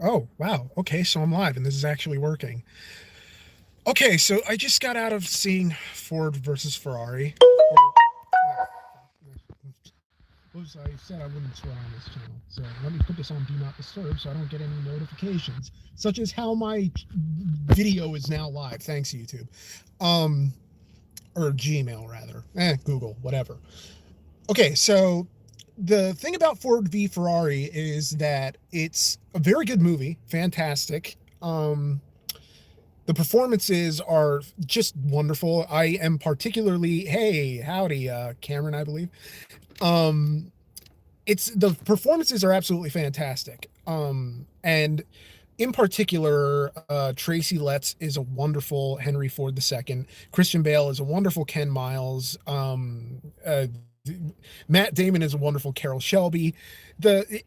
Oh, wow. Okay, so I'm live and this is actually working. Okay, so I just got out of seeing Ford versus Ferrari. Oops, I said I wouldn't swear on this channel. So let me put this on Do Not Disturb so I don't get any notifications, such as how my video is now live. Thanks, YouTube. Um, or Gmail, rather. Google, whatever. Okay, so the thing about Ford v Ferrari is that it's a very good movie, fantastic. The performances are just wonderful. I am particularly, hey, howdy, Cameron, I believe. Um, it's the performances are absolutely fantastic. And in particular, Tracy Letts is a wonderful Henry Ford II. Christian Bale is a wonderful Ken Miles. Matt Damon is a wonderful Carol Shelby. The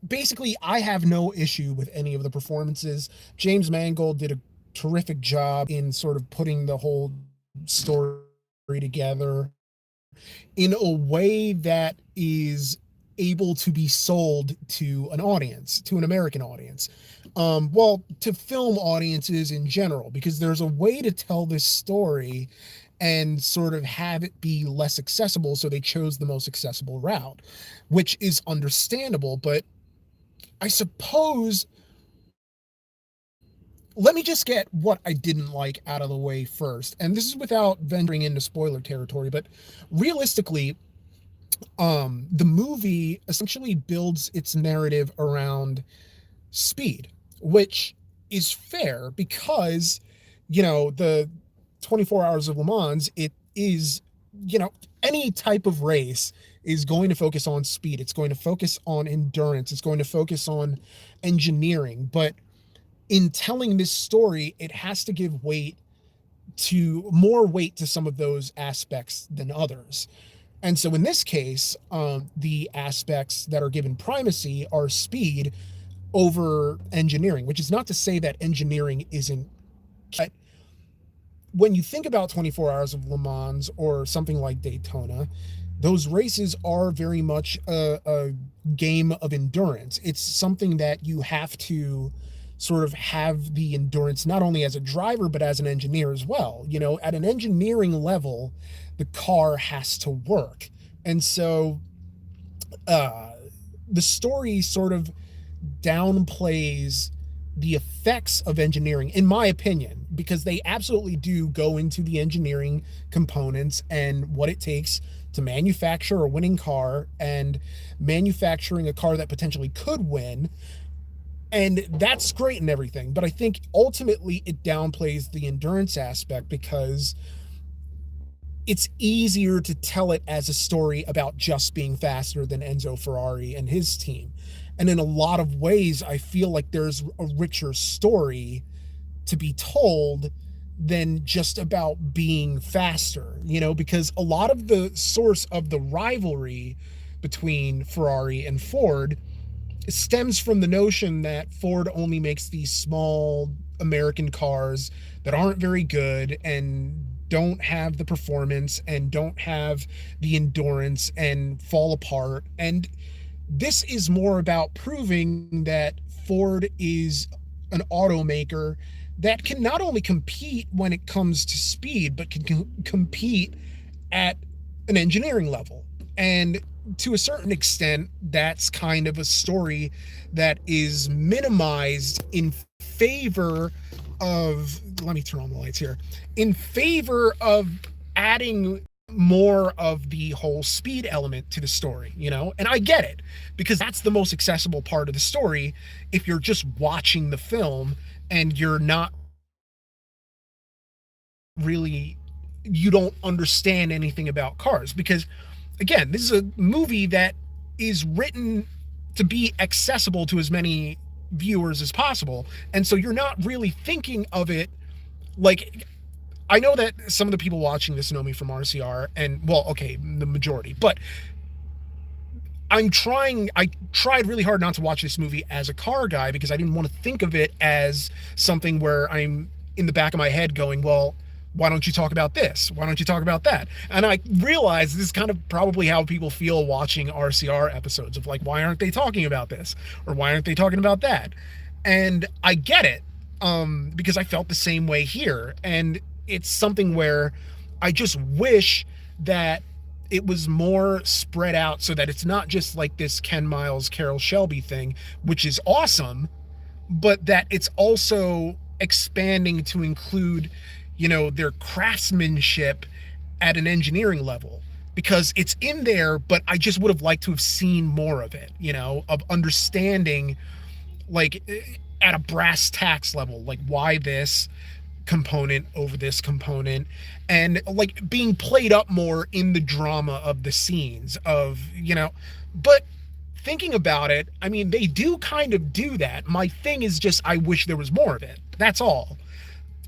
basically, I have no issue with any of the performances. James Mangold did a terrific job in sort of putting the whole story together in a way that is able to be sold to an audience, to an American audience. Well, to film audiences in general, because there's a way to tell this story and sort of have it be less accessible. So they chose the most accessible route, which is understandable. But I suppose, let me just get what I didn't like out of the way first. And this is without venturing into spoiler territory, but realistically, the movie essentially builds its narrative around speed, which is fair because, the 24 hours of Le Mans, it is, any type of race is going to focus on speed. It's going to focus on endurance. It's going to focus on engineering. But in telling this story, it has to give more weight to some of those aspects than others. And so in this case, the aspects that are given primacy are speed over engineering, which is not to say that engineering isn't. But when you think about 24 Hours of Le Mans or something like Daytona, those races are very much a game of endurance. It's something that you have to sort of have the endurance not only as a driver but as an engineer as well. At an engineering level, the car has to work. And so uh the story sort of downplays the effects of engineering, in my opinion, because they absolutely do go into the engineering components and what it takes to manufacture a winning car and manufacturing a car that potentially could win. And that's great and everything. But I think ultimately it downplays the endurance aspect because it's easier to tell it as a story about just being faster than Enzo Ferrari and his team. And in a lot of ways, I feel like there's a richer story to be told than just about being faster, because a lot of the source of the rivalry between Ferrari and Ford stems from the notion that Ford only makes these small American cars that aren't very good and don't have the performance and don't have the endurance and fall apart. And this is more about proving that Ford is an automaker that can not only compete when it comes to speed, but can compete at an engineering level. And to a certain extent, that's kind of a story that is minimized in favor of, let me turn on the lights here, in favor of adding more of the whole speed element to the story, And I get it because that's the most accessible part of the story if you're just watching the film and you're not really, you don't understand anything about cars. Because again, this is a movie that is written to be accessible to as many viewers as possible. And so you're not really thinking of it like, I know that some of the people watching this know me from RCR, and well, okay, the majority, but I tried really hard not to watch this movie as a car guy because I didn't want to think of it as something where I'm in the back of my head going, well, why don't you talk about this? Why don't you talk about that? And I realized this is kind of probably how people feel watching RCR episodes of like, why aren't they talking about this? Or why aren't they talking about that? And I get it, because I felt the same way here. And it's something where I just wish that it was more spread out so that it's not just like this Ken Miles, Carol Shelby thing, which is awesome, but that it's also expanding to include, their craftsmanship at an engineering level. Because it's in there, but I just would have liked to have seen more of it, of understanding, like, at a brass tacks level, like why this component over this component, and like being played up more in the drama of the scenes of, but thinking about it, I mean, they do kind of do that. My thing is just, I wish there was more of it. That's all.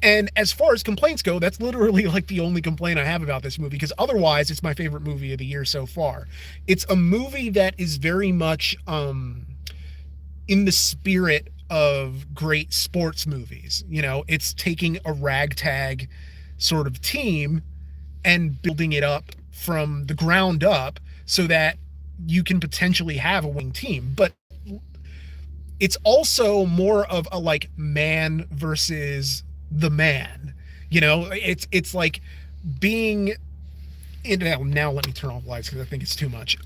And as far as complaints go, that's literally like the only complaint I have about this movie, because otherwise it's my favorite movie of the year so far. It's a movie that is very much in the spirit of great sports movies. It's taking a ragtag sort of team and building it up from the ground up so that you can potentially have a winning team. But it's also more of a like man versus the man. It's like being in, now let me turn off lights because I think it's too much.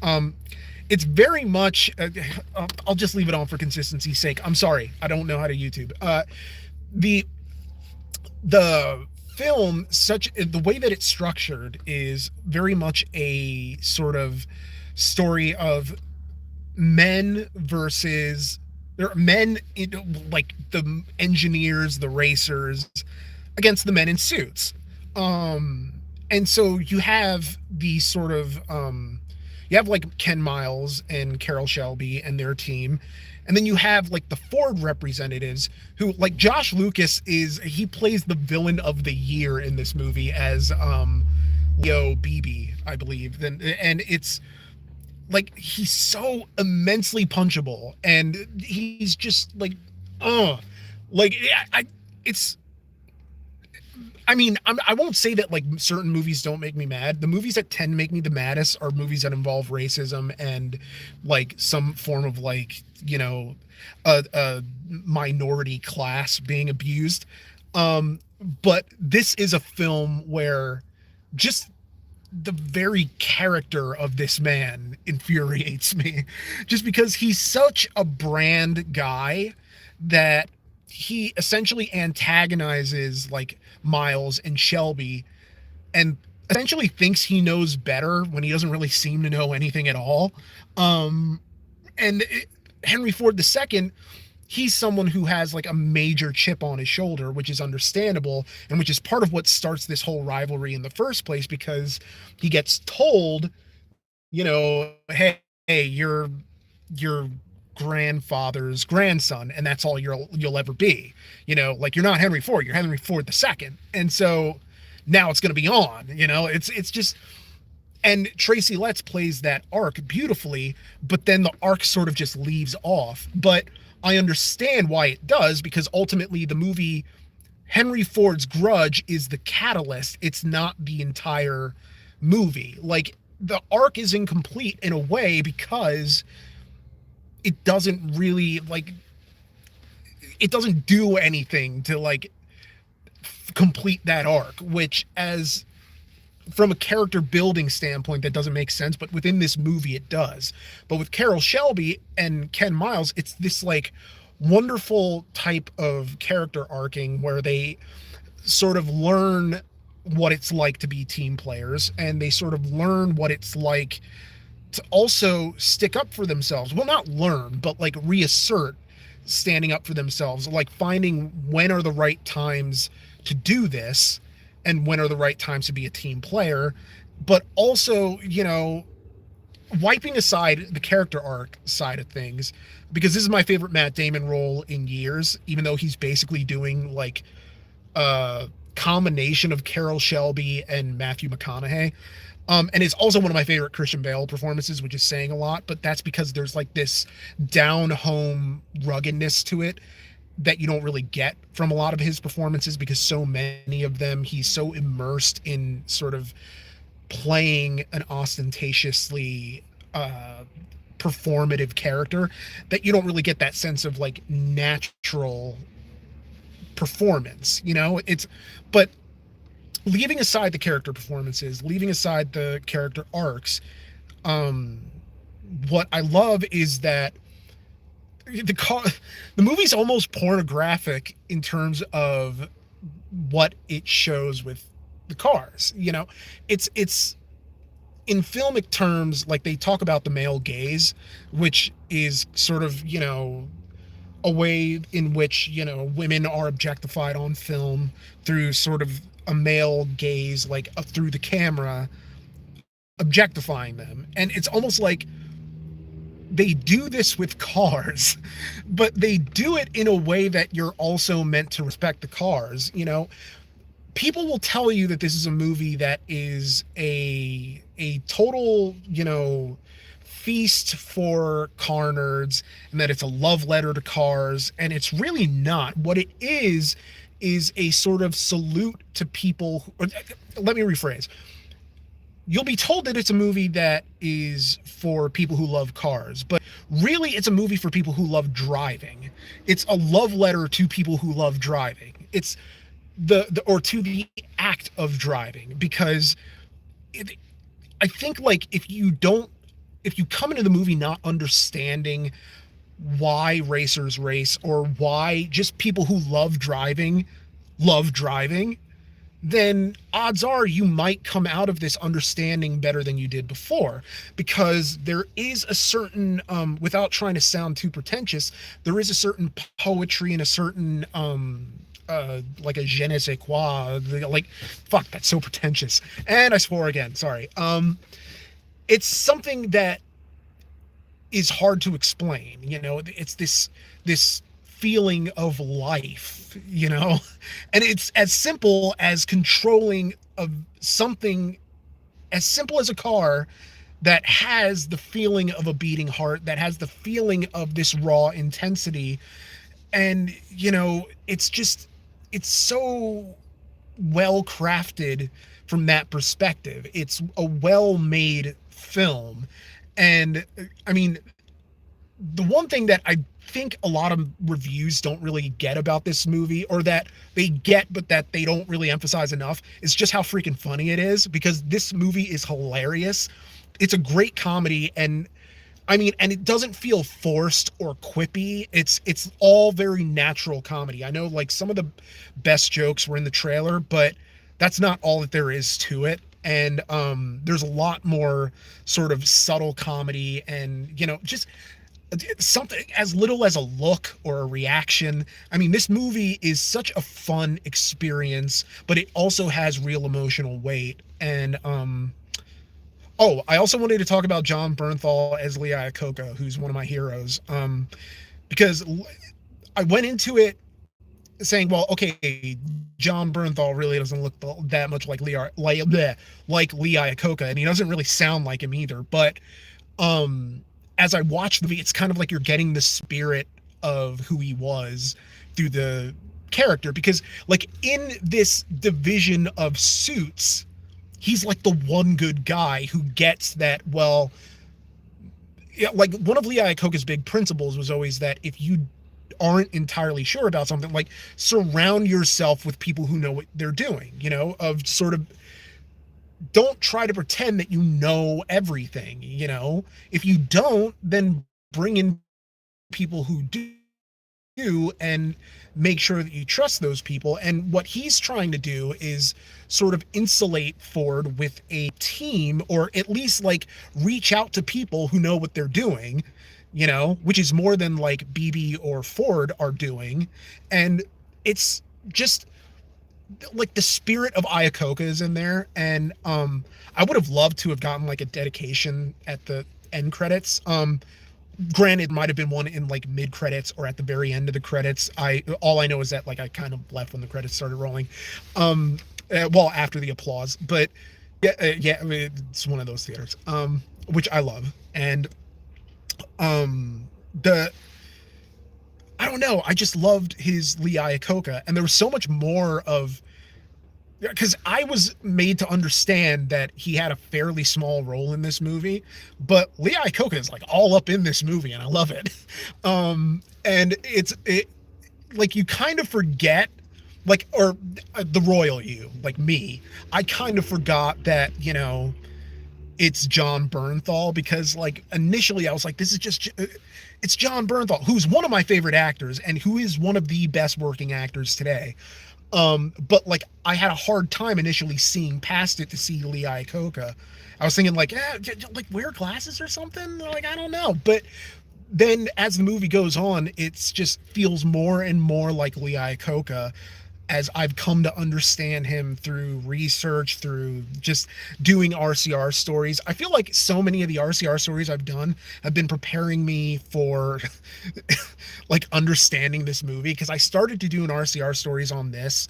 It's very much, I'll just leave it on for consistency's sake. I'm sorry, I don't know how to YouTube. The film, the way that it's structured is very much a sort of story of men versus, there are men, like the engineers, the racers, against the men in suits. And so you have these sort of, you have like Ken Miles and Carol Shelby and their team. And then you have like the Ford representatives who, like, Josh Lucas he plays the villain of the year in this movie as Leo Beebe, I believe. And it's like, he's so immensely punchable, and he's just like, it's, I mean, I won't say that like certain movies don't make me mad. The movies that tend to make me the maddest are movies that involve racism and like some form of like, a minority class being abused. But this is a film where just the very character of this man infuriates me, just because he's such a brand guy that he essentially antagonizes like Miles and Shelby, and essentially thinks he knows better when he doesn't really seem to know anything at all. Henry Ford II, he's someone who has like a major chip on his shoulder, which is understandable, and which is part of what starts this whole rivalry in the first place, because he gets told, hey, you're grandfather's grandson, and that's all you'll ever be. Like, you're not Henry Ford, you're Henry Ford II. And so now it's going to be on. It's just, and Tracy Letts plays that arc beautifully, but then the arc sort of just leaves off. But I understand why it does, because ultimately the movie, Henry Ford's grudge, is the catalyst. It's not the entire movie. Like, the arc is incomplete in a way because it doesn't really, like, it doesn't do anything to like complete that arc, which, as from a character building standpoint, that doesn't make sense, but within this movie it does. But with Carol Shelby and Ken Miles, it's this like wonderful type of character arcing where they sort of learn what it's like to be team players, and they sort of learn what it's like to also stick up for themselves. Well, not learn, but like reassert standing up for themselves, like finding when are the right times to do this and when are the right times to be a team player, but also, wiping aside the character arc side of things, because this is my favorite Matt Damon role in years, even though he's basically doing like a combination of Carol Shelby and Matthew McConaughey. And it's also one of my favorite Christian Bale performances, which is saying a lot, but that's because there's like this down-home ruggedness to it that you don't really get from a lot of his performances, because so many of them, he's so immersed in sort of playing an ostentatiously performative character that you don't really get that sense of like natural performance, you know? It's but leaving aside the character performances, leaving aside the character arcs, um what I love is that the car the movie's almost pornographic in terms of what it shows with the cars, you know. It's in filmic terms, like they talk about the male gaze, which is sort of, you know, a way in which, you know, women are objectified on film through sort of a male gaze, like through the camera, objectifying them. And it's almost like they do this with cars, but they do it in a way that you're also meant to respect the cars. You know, people will tell you that this is a movie that is a total, you know, feast for car nerds, and that it's a love letter to cars, and it's really not. What it is a sort of salute to people who, or, let me rephrase. You'll be told that it's a movie that is for people who love cars, but really it's a movie for people who love driving. It's a love letter to people who love driving. It's the or to the act of driving, because it, I think like if you come into the movie not understanding why racers race, or why just people who love driving, then odds are you might come out of this understanding better than you did before, because there is a certain without trying to sound too pretentious, there is a certain poetry and a certain like a je ne sais quoi, like, fuck, that's so pretentious, and I swore again, sorry. It's something that is hard to explain, you know. It's this feeling of life, you know, and it's as simple as controlling of something as simple as a car that has the feeling of a beating heart, that has the feeling of this raw intensity. And you know, it's so well crafted from that perspective. It's a well made film. And I mean, the one thing that I think a lot of reviews don't really get about this movie, or that they get but that they don't really emphasize enough, is just how freaking funny it is, because this movie is hilarious. It's a great comedy, and I mean, and it doesn't feel forced or quippy. It's all very natural comedy. I know like some of the best jokes were in the trailer, but that's not all that there is to it. And there's a lot more sort of subtle comedy, and you know, just something as little as a look or a reaction. I mean, this movie is such a fun experience, but it also has real emotional weight. And oh, I also wanted to talk about John Bernthal as Lee Iacocca, who's one of my heroes. Because I went into it saying, well, okay, John Bernthal really doesn't look that much like like Lee Iacocca, and he doesn't really sound like him either. But as I watched the movie, it's kind of like you're getting the spirit of who he was through the character, because like in this division of Suits, he's like the one good guy who gets that. Well, yeah, like one of Lee Iacocca's big principles was always that if you aren't entirely sure about something, like surround yourself with people who know what they're doing, you know, of sort of don't try to pretend that you know everything, you know. If you don't, then bring in people who do and make sure that you trust those people. And what he's trying to do is sort of insulate Ford with a team, or at least like reach out to people who know what they're doing, you know, which is more than like BB or Ford are doing. And it's just like the spirit of Iacocca is in there. And I would have loved to have gotten like a dedication at the end credits. Granted, might have been one in like mid credits or at the very end of the credits. All I know is that like I kind of left when the credits started rolling, well, after the applause. But yeah, I mean, it's one of those theaters, which I love. And the I don't know, I just loved his Lee Iacocca, and there was so much more of because I was made to understand that he had a fairly small role in this movie, but Lee Iacocca is like all up in this movie, and I love it. And it like you kind of forget, like, or the royal you, like me, I kind of forgot that, it's John Bernthal, because like initially I was like, this is just it's John Bernthal, who's one of my favorite actors and who is one of the best working actors today. But like I had a hard time initially seeing past it to see Lee Iacocca. I was thinking like, like wear glasses or something. Like I don't know, but then as the movie goes on, it's just feels more and more like Lee Iacocca as I've come to understand him through research, through just doing RCR stories. I feel like so many of the RCR stories I've done have been preparing me for like understanding this movie, because I started to do an RCR stories on this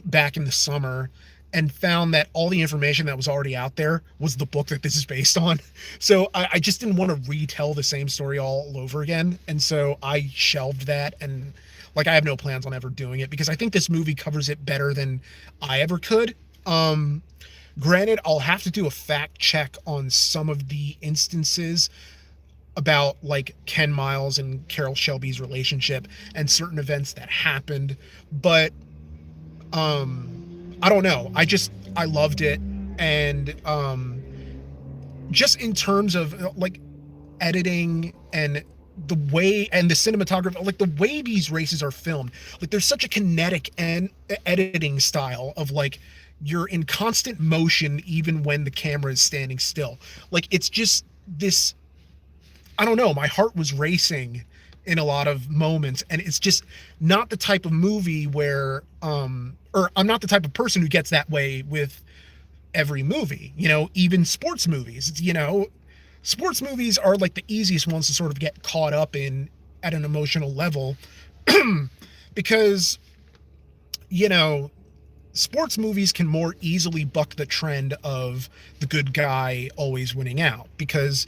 back in the summer and found that all the information that was already out there was the book that this is based on. So I just didn't want to retell the same story all over again. And so I shelved that, and like I have no plans on ever doing it because I think this movie covers it better than I ever could. Granted, I'll have to do a fact check on some of the instances about like Ken Miles and Carol Shelby's relationship and certain events that happened, but I don't know. I loved it, and just in terms of like editing and the way and the cinematography, like the way these races are filmed, like there's such a kinetic and editing style of like you're in constant motion even when the camera is standing still. Like it's just this, I don't know, my heart was racing in a lot of moments, and it's just not the type of movie where or I'm not the type of person who gets that way with every movie, even sports movies. Sports movies are like the easiest ones to sort of get caught up in at an emotional level because you know sports movies can more easily buck the trend of the good guy always winning out, because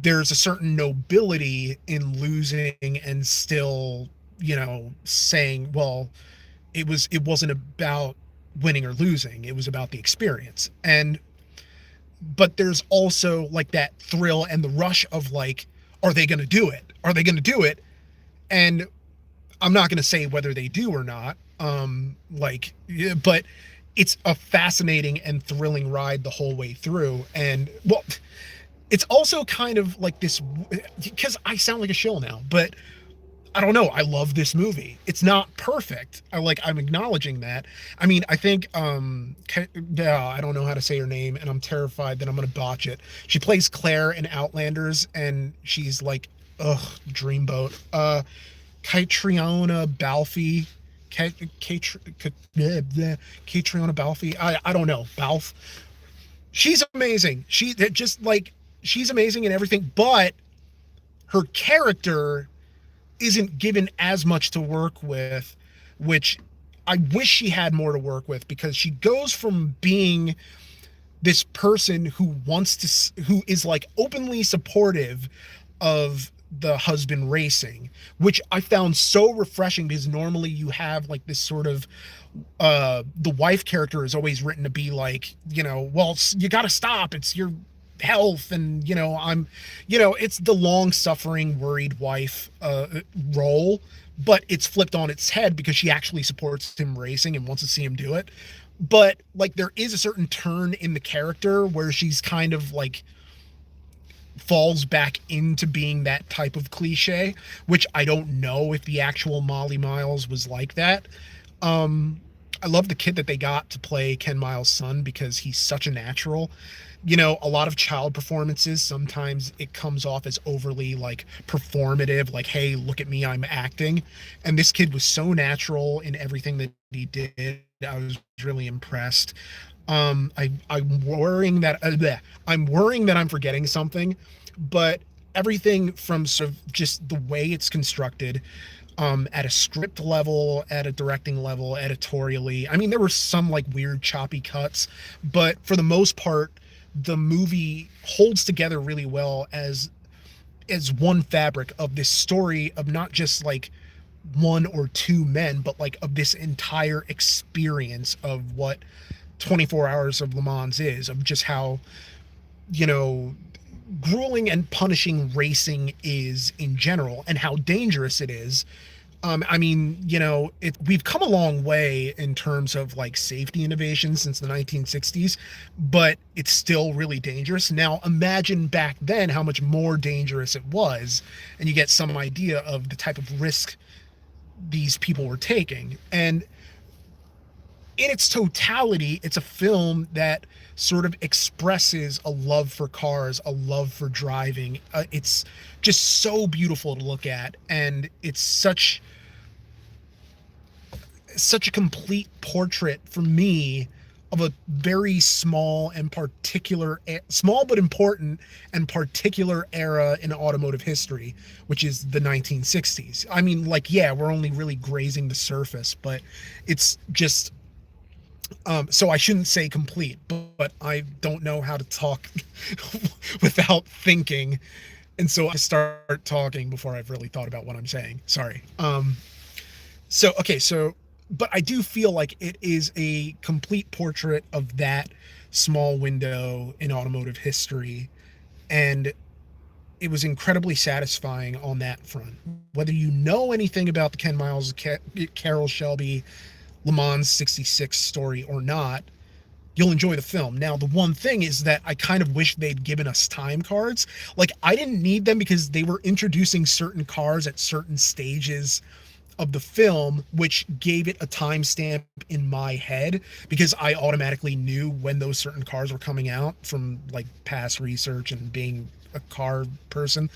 there's a certain nobility in losing and still, saying, well, it wasn't about winning or losing, it was about the experience. And but there's also like that thrill and the rush of like, are they going to do it? Are they going to do it? And I'm not going to say whether they do or not. But it's a fascinating and thrilling ride the whole way through. And well, it's also kind of like this, because I sound like a shill now, but I don't know. I love this movie. It's not perfect. I'm acknowledging that. I mean, I think yeah, I don't know how to say her name, and I'm terrified that I'm gonna botch it. She plays Claire in Outlanders, and she's like, dreamboat. Catriona Balfe. Catriona Balfe. I don't know. Balfe. She's amazing. She's amazing in everything, but her character isn't given as much to work with, which I wish she had more to work with, because she goes from being this person who is like openly supportive of the husband racing, which I found so refreshing, because normally you have like this sort of the wife character is always written to be like, well, you got to stop, it's your health, and it's the long suffering worried wife role, but it's flipped on its head because she actually supports him racing and wants to see him do it. But like there is a certain turn in the character where she's kind of like falls back into being that type of cliche, which I don't know if the actual Molly Miles was like that. I love the kid that they got to play Ken Miles' son, because he's such a natural. A lot of child performances, sometimes it comes off as overly like performative, like, hey, look at me, I'm acting. And this kid was so natural in everything that he did. I was really impressed. I'm worrying that I'm forgetting something, but everything from sort of just the way it's constructed, at a script level, at a directing level, editorially. I mean, there were some like weird choppy cuts, but for the most part, the movie holds together really well as one fabric of this story of not just like one or two men, but like of this entire experience of what 24 hours of Le Mans is, of just how, you know, grueling and punishing racing is in general and how dangerous it is. I mean, you know, we've come a long way in terms of like safety innovation since the 1960s, but it's still really dangerous. Now, imagine back then how much more dangerous it was, and you get some idea of the type of risk these people were taking. And in its totality, it's a film that sort of expresses a love for cars, a love for driving. It's just so beautiful to look at, and it's such a complete portrait for me of a very small and particular, small but important and particular era in automotive history, which is the 1960s. I mean, like, yeah, we're only really grazing the surface, but it's just, so I shouldn't say complete, but I don't know how to talk without thinking. And so I start talking before I've really thought about what I'm saying. Sorry. Okay, so, but I do feel like it is a complete portrait of that small window in automotive history. And it was incredibly satisfying on that front. Whether you know anything about the Ken Miles, Carroll Shelby, Le Mans 66 story or not, you'll enjoy the film. Now, the one thing is that I kind of wish they'd given us time cards. Like, I didn't need them because they were introducing certain cars at certain stages of the film, which gave it a timestamp in my head because I automatically knew when those certain cars were coming out from like past research and being a car person.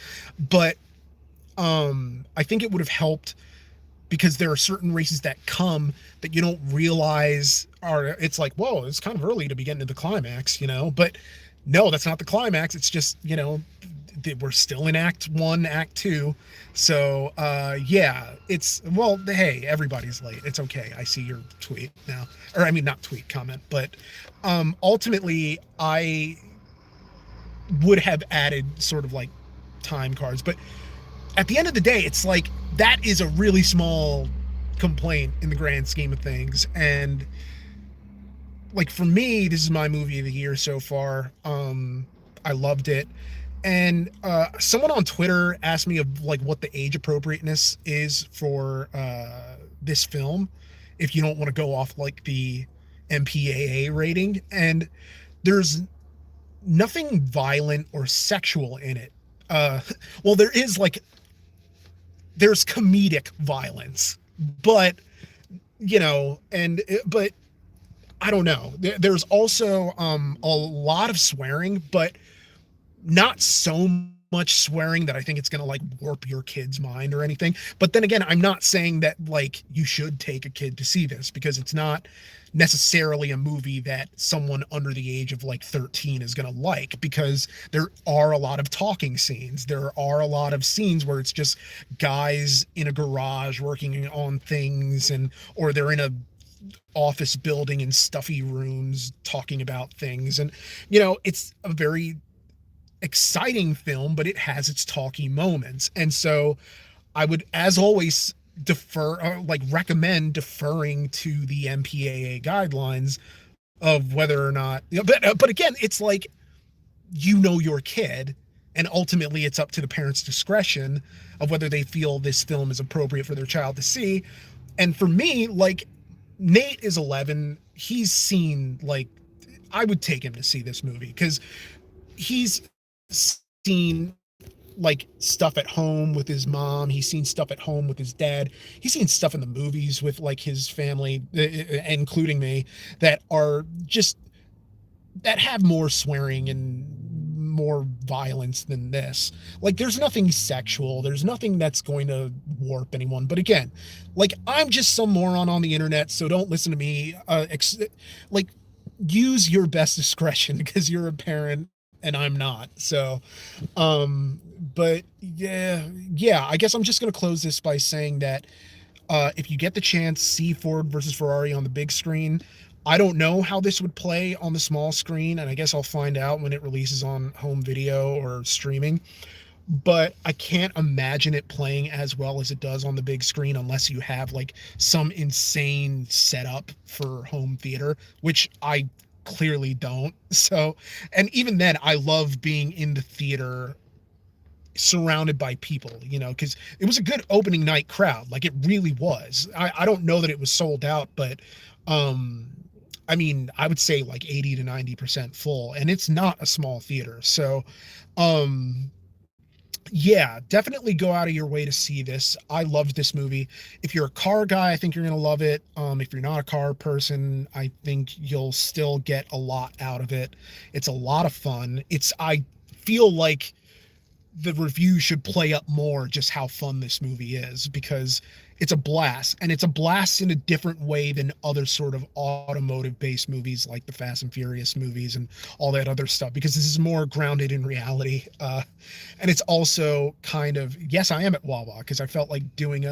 But I think it would have helped because there are certain races that come that you don't realize are, it's like, whoa, it's kind of early to be getting to the climax, you know. But no, that's not the climax. It's just, you know, we're still in act 1, act 2. So yeah, it's, well, hey, everybody's late, it's okay. I see your tweet now, or I mean, not tweet, comment. But ultimately I would have added sort of like time cards, but at the end of the day, it's like that is a really small complaint in the grand scheme of things. And like for me, this is my movie of the year so far. I loved it. And someone on Twitter asked me of like what the age appropriateness is for this film, if you don't want to go off like the MPAA rating. And there's nothing violent or sexual in it. Well, there's comedic violence, but you know, but I don't know. There's also a lot of swearing, but not so much swearing that I think it's going to like warp your kid's mind or anything. But then again, I'm not saying that like you should take a kid to see this, because it's not necessarily a movie that someone under the age of like 13 is going to like, because there are a lot of talking scenes. There are a lot of scenes where it's just guys in a garage working on things, and or they're in a office building in stuffy rooms talking about things. And you know, it's a very exciting film, but it has its talky moments. And so I would, as always, recommend deferring to the MPAA guidelines of whether or not, you know, but again, it's like, you know, your kid, and ultimately it's up to the parents' discretion of whether they feel this film is appropriate for their child to see. And for me, like, Nate is 11. He's seen, like, I would take him to see this movie because he's seen like stuff at home with his mom. He's seen stuff at home with his dad. He's seen stuff in the movies with like his family, including me, that are just, that have more swearing and more violence than this. Like, there's nothing sexual. There's nothing that's going to warp anyone. But again, like, I'm just some moron on the internet, so don't listen to me. Like, use your best discretion because you're a parent and I'm not. So, but yeah, I guess I'm just going to close this by saying that if you get the chance, see Ford versus Ferrari on the big screen. I don't know how this would play on the small screen, and I guess I'll find out when it releases on home video or streaming. but I can't imagine it playing as well as it does on the big screen unless you have like some insane setup for home theater, which I clearly don't. So, and even then, I love being in the theater surrounded by people, because it was a good opening night crowd. Like it really was. I don't know that it was sold out, but um, I mean, I would say like 80 to 90% full, and it's not a small theater. So, um, yeah, definitely go out of your way to see this. I loved this movie. If you're a car guy, I think you're gonna love it. If you're not a car person, I think you'll still get a lot out of it. It's a lot of fun. I feel like the review should play up more just how fun this movie is, because it's a blast, and it's a blast in a different way than other sort of automotive based movies like the Fast and Furious movies and all that other stuff, because this is more grounded in reality. And it's also kind of, yes, I am at Wawa because I felt like doing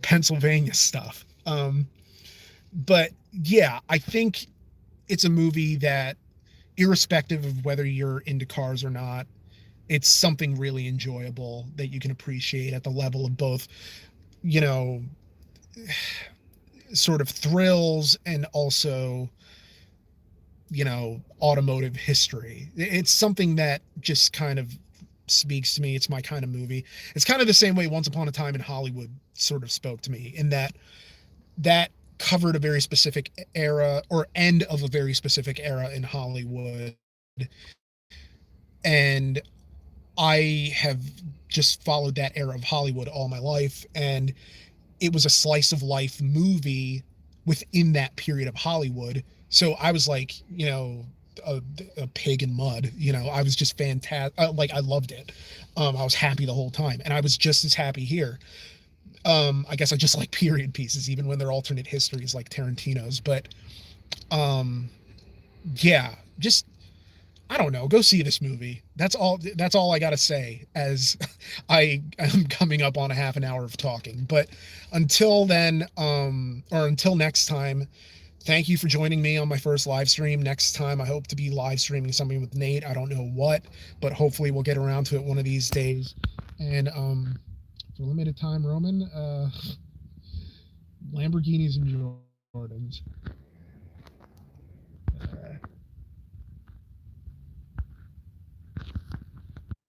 Pennsylvania stuff. But yeah, I think it's a movie that, irrespective of whether you're into cars or not, it's something really enjoyable that you can appreciate at the level of both, you know, sort of thrills and also, automotive history. It's something that just kind of speaks to me. It's my kind of movie. It's kind of the same way Once Upon a Time in Hollywood sort of spoke to me, in that covered a very specific era, or end of a very specific era in Hollywood. And I have just followed that era of Hollywood all my life. And it was a slice of life movie within that period of Hollywood. So I was like, a, a pig in mud. I was just fantastic. Like, I loved it. I was happy the whole time. And I was just as happy here. I guess I just like period pieces, even when they're alternate histories like Tarantino's. But um, yeah, just, I don't know. Go see this movie. That's all I gotta say, as I am coming up on a half an hour of talking. But until then, or until next time, thank you for joining me on my first live stream. Next time, I hope to be live streaming something with Nate. I don't know what, but hopefully we'll get around to it one of these days. And for limited time, Roman, Lamborghinis and Jordans.